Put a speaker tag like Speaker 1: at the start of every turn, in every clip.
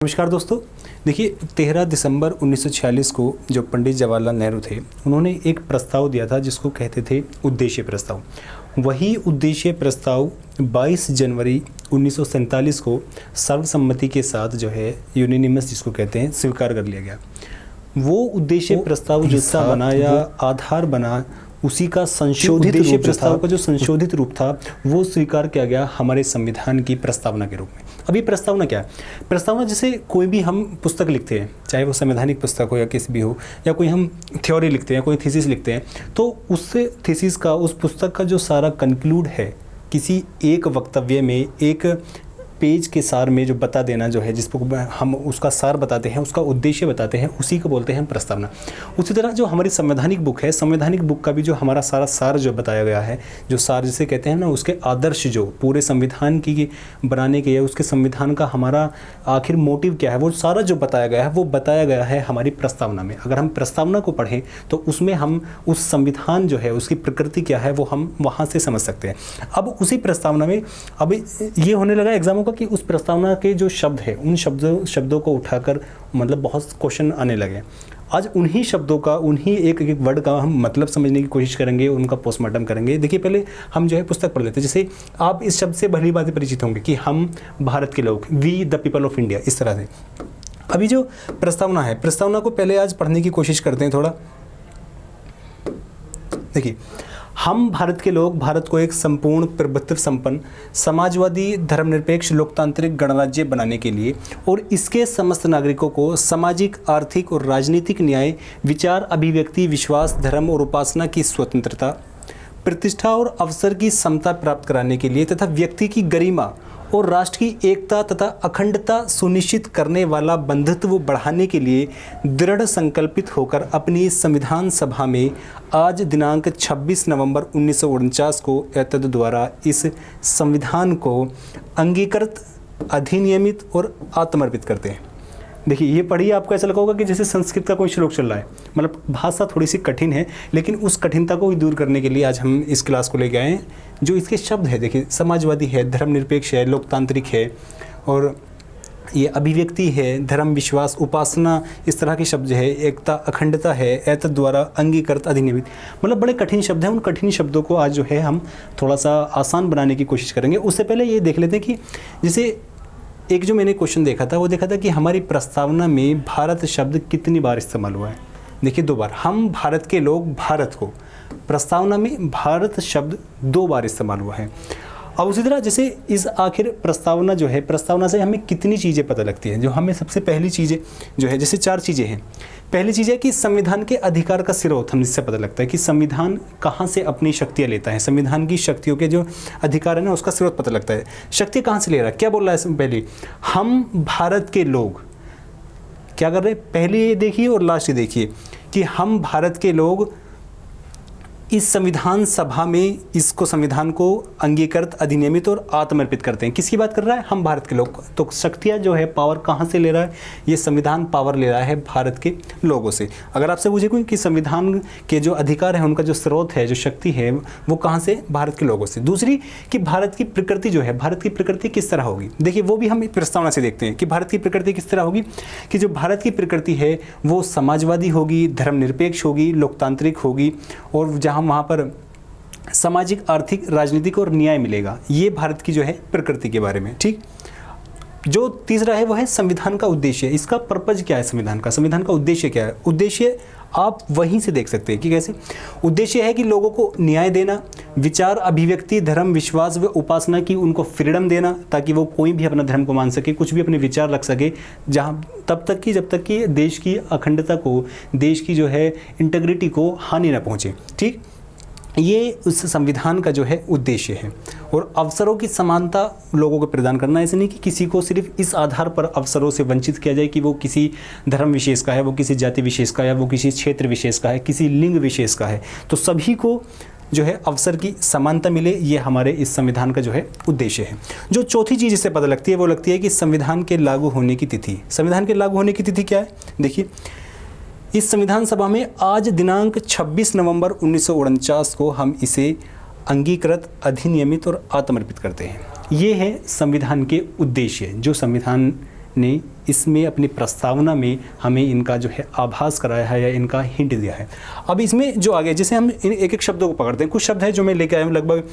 Speaker 1: नमस्कार दोस्तों। देखिए 13 दिसंबर 1946 को जो पंडित जवाहरलाल नेहरू थे उन्होंने एक प्रस्ताव दिया था जिसको कहते थे उद्देश्य प्रस्ताव। वही उद्देश्य प्रस्ताव 22 जनवरी 1947 को सर्वसम्मति के साथ जो है यूनिनिमस जिसको कहते हैं स्वीकार कर लिया गया। वो उद्देश्य प्रस्ताव जो बना या आधार बना उसी का संशोधित रूप प्रस्ताव का जो संशोधित रूप था वो स्वीकार किया गया हमारे संविधान की प्रस्तावना के रूप में। अभी प्रस्तावना क्या है? प्रस्तावना जैसे कोई भी हम पुस्तक लिखते हैं, चाहे वो संवैधानिक पुस्तक हो या किसी भी हो, या कोई हम थ्योरी लिखते हैं, कोई थीसिस लिखते हैं, तो उस थीसिस का उस पुस्तक का जो सारा कंक्लूड है किसी एक वक्तव्य में, एक पेज के सार में जो बता देना जो है, जिसको हम उसका सार बताते हैं, उसका उद्देश्य बताते हैं, उसी को बोलते हैं प्रस्तावना। उसी तरह जो हमारी संवैधानिक बुक है, संवैधानिक बुक का भी जो हमारा सारा सार जो बताया गया है, जो सार जिसे कहते हैं ना, उसके आदर्श जो पूरे संविधान की बनाने के या उसके संविधान का हमारा आखिर मोटिव क्या है, वो सारा जो बताया गया है वो बताया गया है हमारी प्रस्तावना में। अगर हम प्रस्तावना को पढ़ें तो उसमें हम उस संविधान जो है उसकी प्रकृति क्या है वो हम वहाँ से समझ सकते हैं। अब उसी प्रस्तावना में अब ये होने लगा एग्जामों कि उस प्रस्तावना के जो शब्द है उन शब्दों को उठाकर मतलब बहुत क्वेश्चन आने लगे। आज उन्हीं शब्दों का, उन्हीं एक एक वर्ड का हम मतलब समझने की कोशिश करेंगे, उनका पोस्टमार्टम करेंगे। देखिए पहले हम जो है पुस्तक पढ़ लेते हैं। जैसे आप इस शब्द से भली बातें परिचित होंगे कि हम भारत के लोग, we the people of India, इस तरह से। अभी जो प्रस्तावना है, प्रस्तावना को पहले आज पढ़ने की कोशिश करते हैं थोड़ा। देखिए, हम भारत के लोग भारत को एक संपूर्ण प्रभुत्व संपन्न समाजवादी धर्मनिरपेक्ष लोकतांत्रिक गणराज्य बनाने के लिए और इसके समस्त नागरिकों को सामाजिक, आर्थिक और राजनीतिक न्याय, विचार, अभिव्यक्ति, विश्वास, धर्म और उपासना की स्वतंत्रता, प्रतिष्ठा और अवसर की समता प्राप्त कराने के लिए तथा व्यक्ति की गरिमा और राष्ट्र की एकता तथा अखंडता सुनिश्चित करने वाला बंधुत्व बढ़ाने के लिए दृढ़ संकल्पित होकर अपनी संविधान सभा में आज दिनांक 26 नवंबर 1949 को एतद द्वारा इस संविधान को अंगीकृत, अधिनियमित और आत्मर्पित करते हैं। देखिए ये पढ़िए, आपको ऐसा लगा होगा कि जैसे संस्कृत का कोई श्लोक चल रहा है। मतलब भाषा थोड़ी सी कठिन है, लेकिन उस कठिनता को भी दूर करने के लिए आज हम इस क्लास को लेके आए हैं। जो इसके शब्द है, देखिए समाजवादी है, धर्मनिरपेक्ष है, लोकतांत्रिक है, और ये अभिव्यक्ति है, धर्म, विश्वास, उपासना, इस तरह के शब्द है, एकता, अखंडता है, एतद द्वारा अंगीकृत, अधिनियमित। मतलब बड़े कठिन शब्द हैं। उन कठिन शब्दों को आज जो है हम थोड़ा सा आसान बनाने की कोशिश करेंगे। उससे पहले ये देख लेते हैं कि जैसे एक जो मैंने क्वेश्चन देखा था, वो देखा था कि हमारी प्रस्तावना में भारत शब्द कितनी बार इस्तेमाल हुआ है। देखिए 2 बार। हम भारत के लोग भारत को, प्रस्तावना में भारत शब्द 2 बार इस्तेमाल हुआ है। और उसी तरह जैसे इस आखिर प्रस्तावना जो है, प्रस्तावना से हमें कितनी चीज़ें पता लगती हैं। जो हमें सबसे पहली चीज़ें जो है, जैसे 4 चीज़ें हैं। पहली चीज़ है कि संविधान के अधिकार का स्रोत हमें इससे पता लगता है कि संविधान कहाँ से अपनी शक्तियाँ लेता है। संविधान की शक्तियों के जो अधिकार है ना, उसका स्रोत पता लगता है। शक्ति कहाँ से ले रहा है, क्या बोल रहा है पहले, हम भारत के लोग क्या कर रहे हैं। पहले ये देखिए और लास्ट ये देखिए कि हम भारत के लोग इस संविधान सभा में इसको, संविधान को अंगीकृत, अधिनियमित और आत्मर्पित करते हैं। किसकी बात कर रहा है, हम भारत के लोग। तो शक्तियाँ जो है, पावर कहाँ से ले रहा है, ये संविधान पावर ले रहा है भारत के लोगों से। अगर आपसे पूछे कोई कि संविधान के जो अधिकार है, उनका जो स्रोत है, जो शक्ति है, वो कहाँ से, भारत के लोगों से। दूसरी कि भारत की प्रकृति जो है, भारत की प्रकृति किस तरह होगी। देखिए वो भी हम प्रस्तावना से देखते हैं कि भारत की प्रकृति किस तरह होगी, कि जो भारत की प्रकृति है वो समाजवादी होगी, धर्मनिरपेक्ष होगी, लोकतांत्रिक होगी, और जहाँ वहाँ पर सामाजिक, आर्थिक, राजनीतिक और न्याय मिलेगा। ये भारत की जो है प्रकृति के बारे में। ठीक। जो तीसरा है वो है संविधान का उद्देश्य। इसका पर्पज क्या है संविधान का, संविधान का उद्देश्य क्या है। उद्देश्य आप वहीं से देख सकते हैं कि कैसे। उद्देश्य है कि लोगों को न्याय देना, विचार, अभिव्यक्ति, धर्म, विश्वास व उपासना की उनको फ्रीडम देना, ताकि वो कोई भी अपना धर्म को मान सके, कुछ भी अपने विचार रख सके, जहाँ तब तक कि जब तक कि देश की अखंडता को, देश की जो है इंटीग्रिटी को हानि न पहुँचे। ठीक। ये उस संविधान का जो है उद्देश्य है। और अवसरों की समानता लोगों को प्रदान करना। ऐसे नहीं कि किसी को सिर्फ इस आधार पर अवसरों से वंचित किया जाए कि वो किसी धर्म विशेष का है, वो किसी जाति विशेष का है, वो किसी क्षेत्र विशेष का है, किसी लिंग विशेष का है। तो सभी को जो है अवसर की समानता मिले, ये हमारे इस संविधान का जो है उद्देश्य है। जो चौथी चीज़ इससे पता लगती है वो लगती है कि संविधान के लागू होने की तिथि। संविधान के लागू होने की तिथि क्या है। देखिए इस संविधान सभा में आज दिनांक 26 नवंबर 1949 को हम इसे अंगीकृत, अधिनियमित और आत्मर्पित करते हैं। ये है संविधान के उद्देश्य जो संविधान ने इसमें अपनी प्रस्तावना में हमें इनका जो है आभास कराया है या इनका हिंट दिया है। अब इसमें जो आगे जैसे हम इन एक एक शब्दों को पकड़ते हैं, कुछ शब्द है जो मैं लेके आया हूँ, लगभग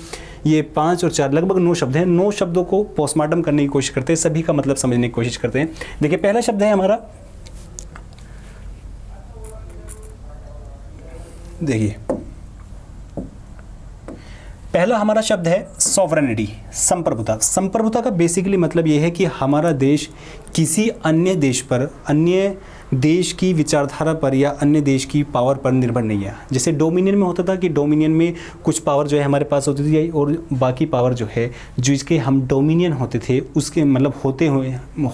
Speaker 1: ये 5 और 4 लगभग 9 शब्द हैं। 9 शब्दों को पोस्टमार्टम करने की कोशिश करते हैं, सभी का मतलब समझने की कोशिश करते हैं। देखिए पहला शब्द है हमारा, देखिए पहला हमारा शब्द है सॉवरेनिटी, संप्रभुता। संप्रभुता का बेसिकली मतलब यह है कि हमारा देश किसी अन्य देश पर, अन्य देश की विचारधारा पर या अन्य देश की पावर पर निर्भर नहीं है। जैसे डोमिनियन में होता था कि डोमिनियन में कुछ पावर जो है हमारे पास होती थी और बाकी पावर जो है जिसके हम डोमिनियन होते थे उसके मतलब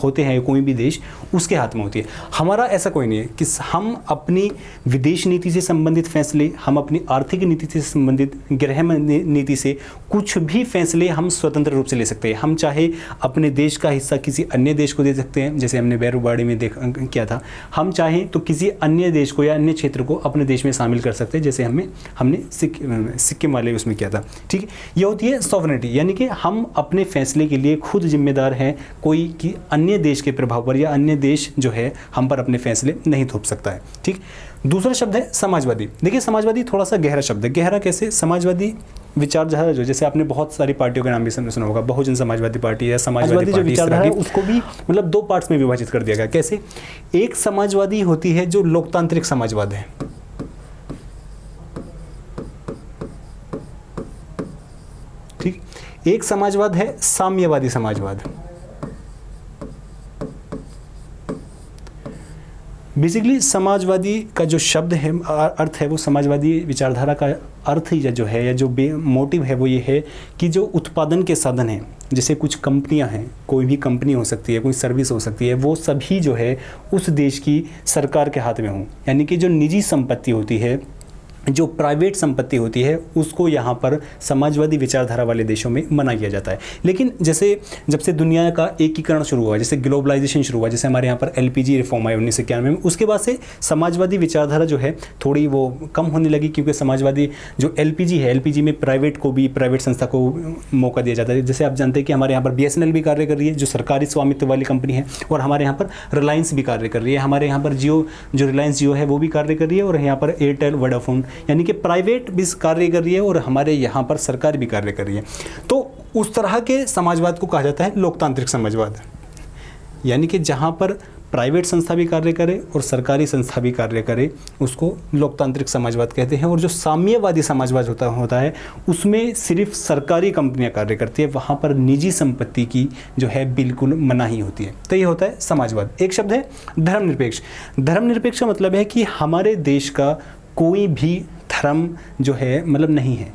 Speaker 1: होते हैं कोई भी देश उसके हाथ में होती है। हमारा ऐसा कोई नहीं है कि हम अपनी विदेश नीति से संबंधित फैसले, हम अपनी आर्थिक नीति से संबंधित, गृह नीति से कुछ भी फैसले हम स्वतंत्र रूप से ले सकते हैं। हम चाहे अपने देश का हिस्सा किसी अन्य देश को दे सकते हैं, जैसे हमने बैरूबाड़ी में किया था। हम चाहें तो किसी अन्य देश को या अन्य क्षेत्र को अपने देश में शामिल कर सकते हैं, जैसे हमने सिक्किम वाले उसमें किया था। ठीक है, ये होती है सॉवरेनिटी, यानी कि हम अपने फैसले के लिए खुद जिम्मेदार हैं, कोई कि अन्य देश के प्रभाव पर या अन्य देश जो है हम पर अपने फैसले नहीं थोप सकता है। ठीक, दूसरा शब्द है समाजवादी। देखिए समाजवादी थोड़ा सा गहरा शब्द है। गहरा कैसे? समाजवादी विचारधारा जो, जैसे आपने बहुत सारी पार्टियों का नाम भी सुना होगा, बहुजन समाजवादी पार्टी या समाजवादी जो विचारधारा है उसको भी मतलब 2 पार्ट्स में विभाजित कर दिया गया। कैसे? एक समाजवादी होती है जो लोकतांत्रिक समाजवाद है, ठीक। एक समाजवाद है साम्यवादी समाजवाद। बेसिकली समाजवादी का जो शब्द है, अर्थ है, वो समाजवादी विचारधारा का अर्थ ही जो है या जो मोटिव है वो ये है कि जो उत्पादन के साधन हैं, जैसे कुछ कंपनियां हैं, कोई भी कंपनी हो सकती है, कोई सर्विस हो सकती है, वो सभी जो है उस देश की सरकार के हाथ में हों। यानी कि जो निजी संपत्ति होती है, जो प्राइवेट संपत्ति होती है, उसको यहाँ पर समाजवादी विचारधारा वाले देशों में मना किया जाता है। लेकिन जैसे जब से दुनिया का एकीकरण शुरू हुआ, जैसे ग्लोबलाइजेशन शुरू हुआ, जैसे हमारे यहाँ पर LPG रिफॉर्म आया 1991 में, उसके बाद से समाजवादी विचारधारा जो है थोड़ी वो कम होने लगी, क्योंकि समाजवादी जो LPG है, LPG में प्राइवेट संस्था को मौका दिया जाता है। जैसे आप जानते हैं कि हमारे यहाँ पर BSNL भी कार्य कर रही है, जो सरकारी स्वामित्व वाली कंपनी है, और हमारे यहाँ पर रिलायंस भी कार्य कर रही है, हमारे यहाँ पर जियो जो रिलायंस जियो है वो भी कार्य कर रही है, और यहाँ पर एयरटेल, वोडाफोन, यानी कि प्राइवेट भी कार्य कर रही है और हमारे यहाँ पर सरकार भी कार्य कर रही है। तो उस तरह के समाजवाद को कहा जाता है लोकतांत्रिक समाजवाद, यानी कि जहाँ पर प्राइवेट संस्था भी कार्य करे और सरकारी संस्था भी कार्य करे, उसको लोकतांत्रिक समाजवाद कहते हैं। और जो साम्यवादी समाजवाद होता है उसमें सिर्फ सरकारी कंपनियां कार्य करती है, वहाँ पर निजी संपत्ति की जो है बिल्कुल मनाही होती है। तो ये होता है समाजवाद। एक शब्द है धर्मनिरपेक्ष। धर्मनिरपेक्ष का मतलब है कि हमारे देश का कोई भी धर्म जो है मतलब नहीं है,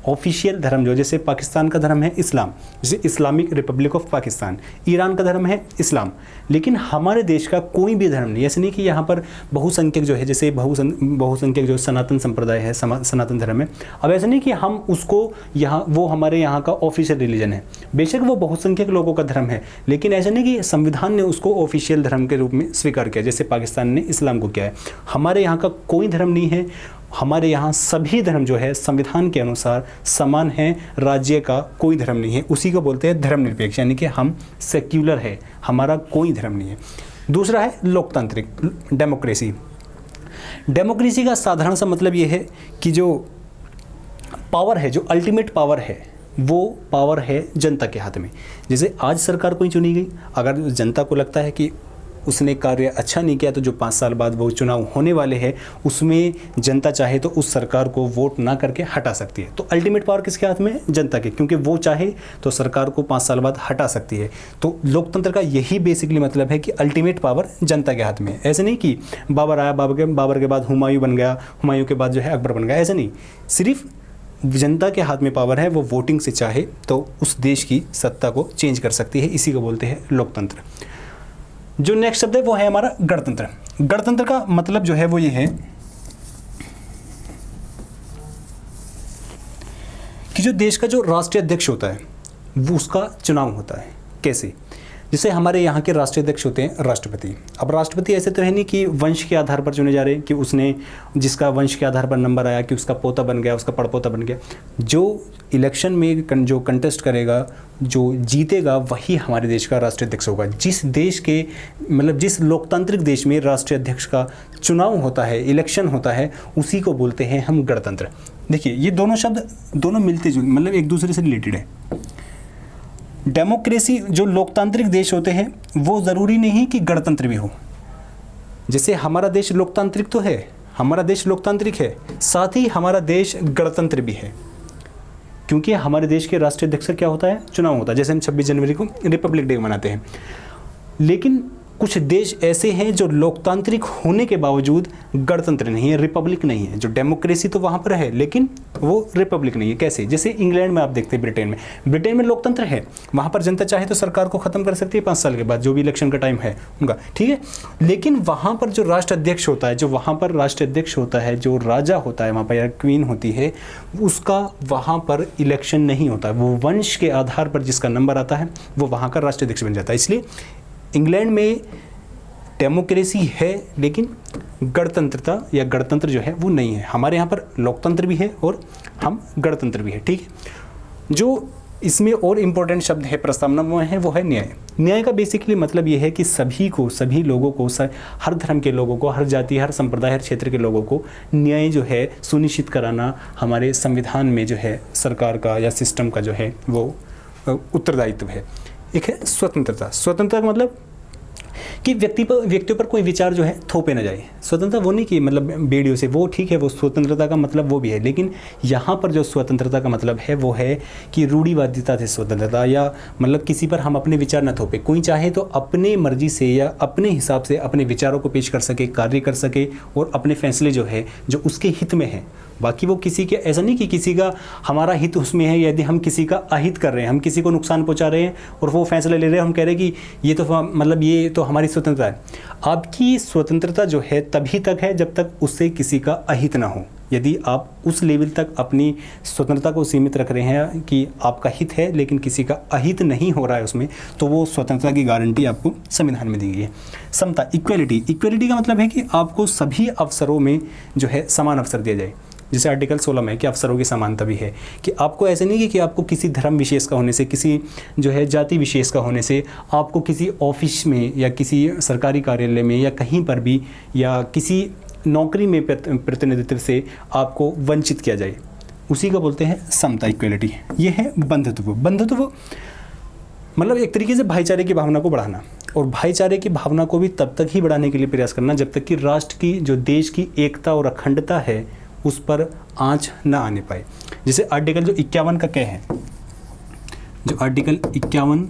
Speaker 1: ऑफिशियल धर्म जो, जैसे पाकिस्तान का धर्म है इस्लाम, जैसे Islamic Republic of Pakistan, Iran का धर्म है इस्लाम, लेकिन हमारे देश का कोई भी धर्म नहीं। ऐसे नहीं कि यहाँ पर बहुसंख्यक जो है, जैसे बहुसंख्यक जो सनातन संप्रदाय है, सनातन धर्म है, अब ऐसा नहीं कि हम उसको यहाँ, वो हमारे यहाँ का ऑफिशियल रिलीजन है, बेशक वो बहुसंख्यक लोगों का धर्म है, लेकिन ऐसा नहीं कि संविधान ने उसको ऑफिशियल धर्म के रूप में स्वीकार किया, जैसे पाकिस्तान ने इस्लाम को किया है। हमारे यहाँ का कोई धर्म नहीं है, हमारे यहाँ सभी धर्म जो है संविधान के अनुसार समान है, राज्य का कोई धर्म नहीं है, उसी को बोलते हैं धर्मनिरपेक्ष, यानी कि हम सेक्युलर है, हमारा कोई धर्म नहीं है। दूसरा है लोकतांत्रिक, डेमोक्रेसी। डेमोक्रेसी का साधारण सा मतलब ये है कि जो पावर है, जो अल्टीमेट पावर है, वो पावर है जनता के हाथ में। जैसे आज सरकार कोई चुनी गई, अगर जनता को लगता है कि उसने कार्य अच्छा नहीं किया, तो जो 5 साल बाद वो चुनाव होने वाले हैं उसमें जनता चाहे तो उस सरकार को वोट ना करके हटा सकती है। तो अल्टीमेट पावर किसके हाथ में है? जनता के, क्योंकि वो चाहे तो सरकार को 5 साल बाद हटा सकती है। तो लोकतंत्र का यही बेसिकली मतलब है कि अल्टीमेट पावर जनता के हाथ में है। ऐसे नहीं कि बाबर आया, बाबर के बाद हुमायूं बन गया, हुमायूं के बाद जो है अकबर बन गया, ऐसा नहीं। सिर्फ जनता के हाथ में पावर है, वो वोटिंग से चाहे तो उस देश की सत्ता को चेंज कर सकती है, इसी को बोलते हैं लोकतंत्र। जो नेक्स्ट शब्द है वो है हमारा गणतंत्र। गणतंत्र का मतलब जो है वो ये है कि जो देश का जो राष्ट्रीय अध्यक्ष होता है वो उसका चुनाव होता है। कैसे? जैसे हमारे यहाँ के राष्ट्रीय अध्यक्ष होते हैं राष्ट्रपति। अब राष्ट्रपति ऐसे तो है नहीं कि वंश के आधार पर चुने जा रहे हैं, कि उसने जिसका वंश के आधार पर नंबर आया कि उसका पोता बन गया, उसका पड़पोता बन गया। जो इलेक्शन में जो कंटेस्ट करेगा, जो जीतेगा, वही हमारे देश का राष्ट्रीय अध्यक्ष होगा। जिस देश के मतलब जिस लोकतांत्रिक देश में राष्ट्रीय अध्यक्ष का चुनाव होता है, इलेक्शन होता है, उसी को बोलते हैं हम गणतंत्र। देखिए ये दोनों शब्द दोनों मिलते जुलते मतलब एक दूसरे से रिलेटेड है। डेमोक्रेसी जो लोकतांत्रिक देश होते हैं वो ज़रूरी नहीं कि गणतंत्र भी हो। जैसे हमारा देश लोकतांत्रिक तो है, हमारा देश लोकतांत्रिक है, साथ ही हमारा देश गणतंत्र भी है, क्योंकि हमारे देश के राष्ट्रीय अध्यक्ष क्या होता है, चुनाव होता है। जैसे हम 26 जनवरी को रिपब्लिक डे मनाते हैं। लेकिन कुछ देश ऐसे हैं जो लोकतांत्रिक होने के बावजूद गणतंत्र नहीं है, रिपब्लिक नहीं है। जो डेमोक्रेसी तो वहाँ पर है लेकिन वो रिपब्लिक नहीं है। कैसे? जैसे इंग्लैंड में आप देखते हैं, ब्रिटेन में लोकतंत्र है, वहाँ पर जनता चाहे तो सरकार को ख़त्म कर सकती है 5 साल के बाद, जो भी इलेक्शन का टाइम है उनका, ठीक है। लेकिन वहाँ पर जो राष्ट्राध्यक्ष होता है, जो राजा होता है वहाँ पर या क्वीन होती है, उसका वहाँ पर इलेक्शन नहीं होता है। वो वंश के आधार पर जिसका नंबर आता है वो वहाँ का राष्ट्राध्यक्ष बन जाता है। इसलिए इंग्लैंड में डेमोक्रेसी है लेकिन गणतंत्रता या गणतंत्र जो है वो नहीं है। हमारे यहाँ पर लोकतंत्र भी है और हम गणतंत्र भी है, ठीक है। जो इसमें और इम्पोर्टेंट शब्द है प्रस्तावना में है वो है न्याय। न्याय का बेसिकली मतलब ये है कि सभी लोगों को, हर धर्म के लोगों को, हर जाति, हर संप्रदाय, हर क्षेत्र के लोगों को न्याय जो है सुनिश्चित कराना हमारे संविधान में जो है सरकार का या सिस्टम का जो है वो उत्तरदायित्व है। एक है स्वतंत्रता। स्वतंत्रता का मतलब कि व्यक्तियों पर कोई विचार जो है थोपे ना जाए। स्वतंत्रता वो नहीं कि मतलब बेड़ियों से, वो ठीक है, वो स्वतंत्रता का मतलब वो भी है। लेकिन यहाँ पर जो स्वतंत्रता का मतलब है वो है कि रूढ़िवादिता से स्वतंत्रता, या मतलब किसी पर हम अपने विचार न थोपे। कोई चाहे तो अपने मर्जी से या अपने हिसाब से अपने विचारों को पेश कर सके, कार्य कर सके और अपने फैसले जो है जो उसके हित में है। बाकी वो किसी के, ऐसा नहीं कि किसी का हमारा हित उसमें है, यदि हम किसी का अहित कर रहे हैं, हम किसी को नुकसान पहुंचा रहे हैं और वो फैसला ले रहे हैं, हम कह रहे हैं कि ये तो मतलब ये तो हमारी स्वतंत्रता है। आपकी स्वतंत्रता जो है तभी तक है जब तक उससे किसी का अहित ना हो। यदि आप उस लेवल तक अपनी स्वतंत्रता को सीमित रख रहे हैं कि आपका हित है लेकिन किसी का अहित नहीं हो रहा है उसमें, तो वो स्वतंत्रता की गारंटी आपको संविधान में दी गई है। समता, इक्वलिटी का मतलब है कि आपको सभी अवसरों में जो है समान अवसर दिया जाए। जैसे आर्टिकल 16 में कि अवसरों की समानता भी है, कि आपको ऐसे नहीं कि आपको किसी धर्म विशेष का होने से, किसी जो है जाति विशेष का होने से आपको किसी ऑफिस में या किसी सरकारी कार्यालय में या कहीं पर भी या किसी नौकरी में प्रतिनिधित्व से आपको वंचित किया जाए। उसी को बोलते हैं समता, इक्वलिटी। ये है बंधुत्व। बंधुत्व मतलब एक तरीके से भाईचारे की भावना को बढ़ाना, और भाईचारे की भावना को भी तब तक ही बढ़ाने के लिए प्रयास करना जब तक कि राष्ट्र की, जो देश की एकता और अखंडता है, उस पर आंच न आने पाए। जैसे आर्टिकल जो 51 का क्या है, जो आर्टिकल 51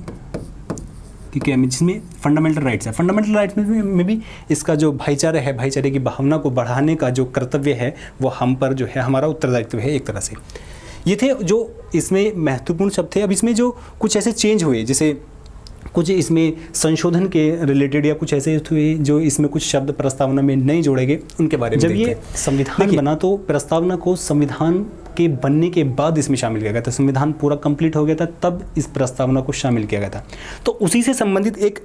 Speaker 1: की क्या है, जिसमें फंडामेंटल राइट्स है, फंडामेंटल राइट्स में भी इसका जो भाईचारा है, भाईचारे की भावना को बढ़ाने का जो कर्तव्य है वो हम पर जो है हमारा उत्तरदायित्व है एक तरह से। ये थे जो इसमें महत्वपूर्ण शब्द थे। अब इसमें जो कुछ ऐसे चेंज हुए, जैसे कुछ इसमें संशोधन के रिलेटेड या कुछ ऐसे हुए जो इसमें कुछ शब्द प्रस्तावना में नहीं जोड़े गए, उनके बारे में। जब ये संविधान बना तो प्रस्तावना को संविधान के बनने के बाद इसमें शामिल किया गया था। संविधान पूरा कंप्लीट हो गया था तब इस प्रस्तावना को शामिल किया गया था। तो उसी से संबंधित एक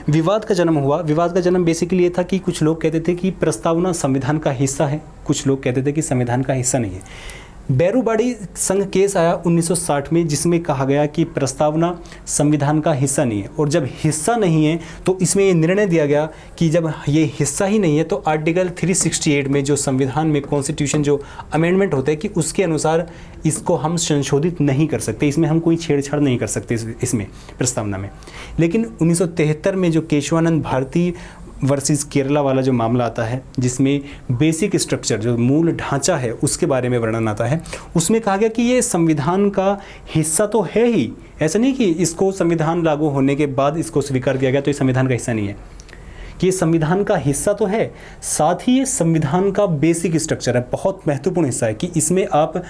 Speaker 1: विवाद का जन्म हुआ। विवाद का जन्म बेसिकली ये था कि कुछ लोग कहते थे कि प्रस्तावना संविधान का हिस्सा है, कुछ लोग कहते थे कि संविधान का हिस्सा नहीं है। बैरूबाड़ी संघ केस आया 1960 में, जिसमें कहा गया कि प्रस्तावना संविधान का हिस्सा नहीं है, और जब हिस्सा नहीं है तो इसमें ये निर्णय दिया गया कि जब ये हिस्सा ही नहीं है तो आर्टिकल 368 में जो संविधान में कॉन्स्टिट्यूशन जो अमेंडमेंट होता है कि उसके अनुसार इसको हम संशोधित नहीं कर सकते, इसमें हम कोई छेड़छाड़ नहीं कर सकते इसमें प्रस्तावना में। लेकिन 1973 में जो केशवानंद भारती वर्सेस केरला वाला जो मामला आता है, जिसमें बेसिक स्ट्रक्चर, जो मूल ढांचा है, उसके बारे में वर्णन आता है, उसमें कहा गया कि ये संविधान का हिस्सा तो है ही, ऐसा नहीं कि इसको संविधान लागू होने के बाद इसको स्वीकार किया गया तो ये संविधान का हिस्सा नहीं है, कि ये संविधान का हिस्सा तो है, साथ ही ये संविधान का बेसिक स्ट्रक्चर है, बहुत महत्वपूर्ण हिस्सा है, कि इसमें आप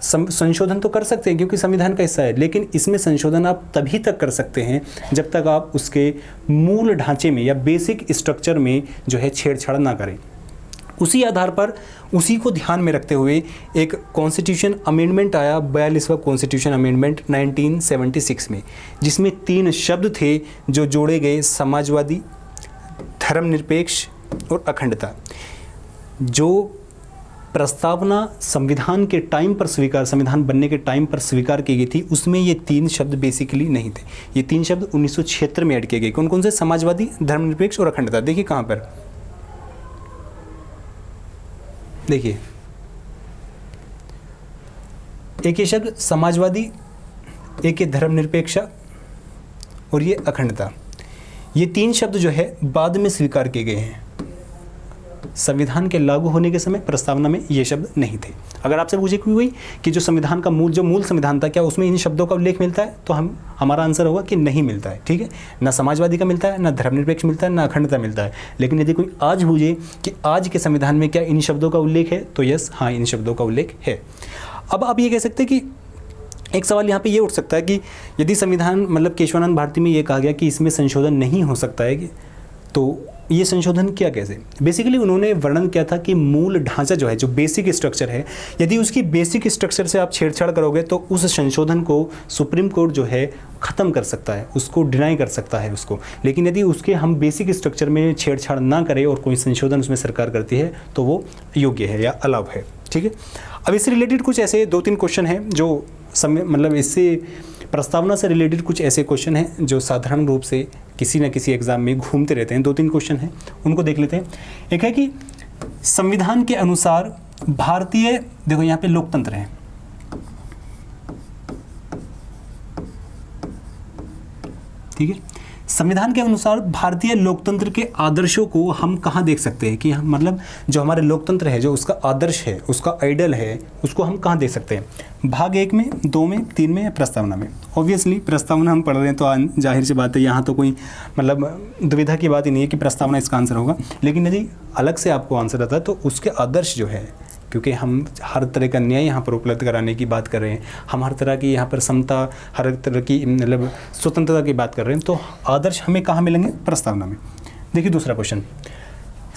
Speaker 1: संशोधन तो कर सकते हैं क्योंकि संविधान का हिस्सा है, लेकिन इसमें संशोधन आप तभी तक कर सकते हैं जब तक आप उसके मूल ढांचे में या बेसिक स्ट्रक्चर में जो है छेड़छाड़ ना करें। उसी आधार पर, उसी को ध्यान में रखते हुए एक कॉन्स्टिट्यूशन अमेंडमेंट आया, 42वां कॉन्स्टिट्यूशन अमेंडमेंट 1976 में, जिसमें 3 शब्द थे जो जोड़े गए, समाजवादी, धर्मनिरपेक्ष और अखंडता। जो प्रस्तावना संविधान के टाइम पर स्वीकार, संविधान बनने के टाइम पर स्वीकार की गई थी, उसमें ये 3 शब्द बेसिकली नहीं थे। ये 3 शब्द 1976 में ऐड किए गए। कौन कौन से? समाजवादी, धर्मनिरपेक्ष और अखंडता। देखिए कहाँ पर, देखिए एक ये शब्द समाजवादी, एक ये धर्मनिरपेक्ष और ये अखंडता। ये 3 शब्द जो है बाद में स्वीकार किए गए हैं। संविधान के लागू होने के समय प्रस्तावना में ये शब्द नहीं थे। अगर आपसे पूछे कोई कि जो संविधान का मूल संविधान था, क्या उसमें इन शब्दों का उल्लेख मिलता है, तो हमारा आंसर होगा कि नहीं मिलता है। ठीक है, ना समाजवादी का मिलता है, ना धर्मनिरपेक्ष मिलता है, ना अखंडता मिलता है। लेकिन यदि कोई आज पूछे कि आज के संविधान में क्या इन शब्दों का उल्लेख है, तो यस, हाँ, इन शब्दों का उल्लेख है। अब आप ये कह सकते हैं कि एक सवाल यहाँ पे ये उठ सकता है कि यदि संविधान, मतलब केशवानंद भारती में ये कहा गया कि इसमें संशोधन नहीं हो सकता है, तो ये संशोधन क्या, कैसे? बेसिकली उन्होंने वर्णन किया था कि मूल ढांचा जो है, जो बेसिक स्ट्रक्चर है, यदि उसकी बेसिक स्ट्रक्चर से आप छेड़छाड़ करोगे तो उस संशोधन को सुप्रीम कोर्ट जो है ख़त्म कर सकता है, उसको डिनाई कर सकता है उसको। लेकिन यदि उसके हम बेसिक स्ट्रक्चर में छेड़छाड़ ना करें और कोई संशोधन उसमें सरकार करती है तो वो योग्य है या अलाव है। ठीक है, अब इससे रिलेटेड कुछ ऐसे 2-3 क्वेश्चन हैं जो मतलब इससे प्रस्तावना से रिलेटेड कुछ ऐसे क्वेश्चन हैं जो साधारण रूप से किसी न किसी एग्जाम में घूमते रहते हैं। 2-3 क्वेश्चन हैं, उनको देख लेते हैं। एक है कि संविधान के अनुसार भारतीय, देखो यहाँ पे लोकतंत्र है, ठीक है, संविधान के अनुसार भारतीय लोकतंत्र के आदर्शों को हम कहाँ देख सकते हैं कि हम, मतलब जो हमारे लोकतंत्र है, जो उसका आदर्श है, उसका आइडल है, उसको हम कहाँ देख सकते हैं? भाग 1 में, 2 में, 3 में या प्रस्तावना में? ऑब्वियसली प्रस्तावना हम पढ़ रहे हैं तो जाहिर सी बात है, यहाँ तो कोई मतलब दुविधा की बात ही नहीं है कि प्रस्तावना इसका आंसर होगा। लेकिन यदि अलग से आपको आंसर आता है तो उसके आदर्श जो है, क्योंकि हम हर तरह का न्याय यहाँ पर उपलब्ध कराने की बात कर रहे हैं, हम हर तरह की यहाँ पर समता, हर तरह की मतलब स्वतंत्रता की बात कर रहे हैं, तो आदर्श हमें कहाँ मिलेंगे? प्रस्तावना में। देखिए दूसरा क्वेश्चन,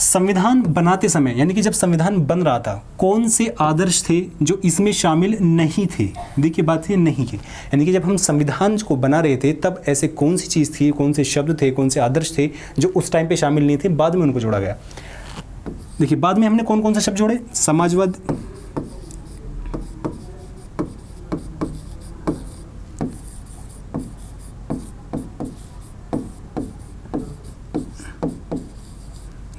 Speaker 1: संविधान बनाते समय, यानी कि जब संविधान बन रहा था, कौन से आदर्श थे जो इसमें शामिल नहीं थे? देखिए बात ये नहीं है, यानी कि जब हम संविधान को बना रहे थे तब ऐसे कौन सी चीज़ थी, कौन से शब्द थे, कौन से आदर्श थे जो उस टाइम पे शामिल नहीं थे, बाद में उनको जोड़ा गया। देखिए बाद में हमने कौन कौन से शब्द जोड़े? समाजवाद,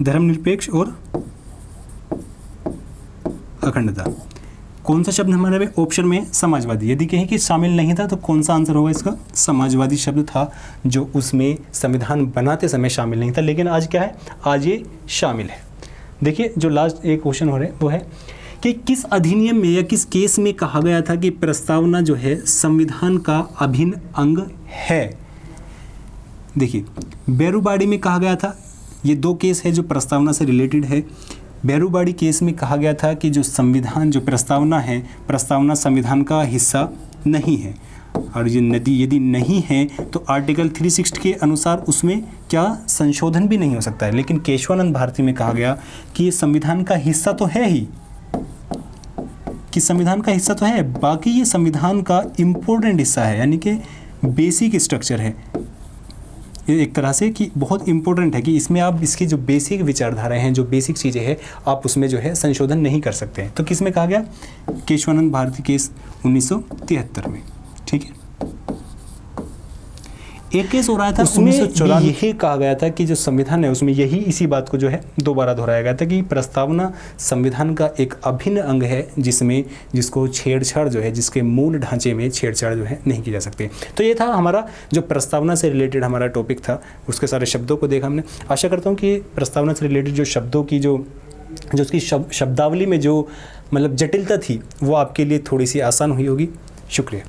Speaker 1: धर्मनिरपेक्ष और अखंडता। कौन सा शब्द हमारे ऑप्शन में? समाजवादी। यदि कहें कि शामिल नहीं था तो कौन सा आंसर होगा इसका? समाजवादी शब्द था जो उसमें संविधान बनाते समय शामिल नहीं था, लेकिन आज क्या है? आज ये शामिल है। देखिए जो लास्ट एक क्वेश्चन हो रहे हैं वो है कि किस अधिनियम में या किस केस में कहा गया था कि प्रस्तावना जो है संविधान का अभिन्न अंग है? देखिए बैरूबाड़ी में कहा गया था, ये 2 केस है जो प्रस्तावना से रिलेटेड है। बैरूबाड़ी केस में कहा गया था कि जो संविधान, जो प्रस्तावना है, प्रस्तावना संविधान का हिस्सा नहीं है, और ये यदि नहीं है तो आर्टिकल 360 के अनुसार उसमें क्या संशोधन भी नहीं हो सकता है। लेकिन केशवानंद भारती में कहा गया कि ये संविधान का हिस्सा तो है ही, कि संविधान का हिस्सा तो है, बाकी ये संविधान का इम्पोर्टेंट हिस्सा है, यानी कि बेसिक स्ट्रक्चर है ये एक तरह से, कि बहुत इंपॉर्टेंट है कि इसमें आप इसकी जो बेसिक विचारधाराएं हैं, जो बेसिक चीज़ें हैं, आप उसमें जो है संशोधन नहीं कर सकते हैं। तो किस में कहा गया? केशवानंद भारती केस 1973 में। ठीक है, एक केस हो रहा था उसमें यही कहा गया था कि जो संविधान है उसमें यही इसी बात को जो है दोबारा दोहराया गया था कि प्रस्तावना संविधान का एक अभिन्न अंग है जिसको छेड़छाड़ जो है, जिसके मूल ढांचे में छेड़छाड़ जो है नहीं की जा सकती। तो ये था हमारा जो प्रस्तावना से रिलेटेड हमारा टॉपिक था, उसके सारे शब्दों को देखा हमने। आशा करता हूँ कि प्रस्तावना से रिलेटेड जो शब्दों की जो उसकी शब्दावली में जो मतलब जटिलता थी वो आपके लिए थोड़ी सी आसान हुई होगी। शुक्रिया।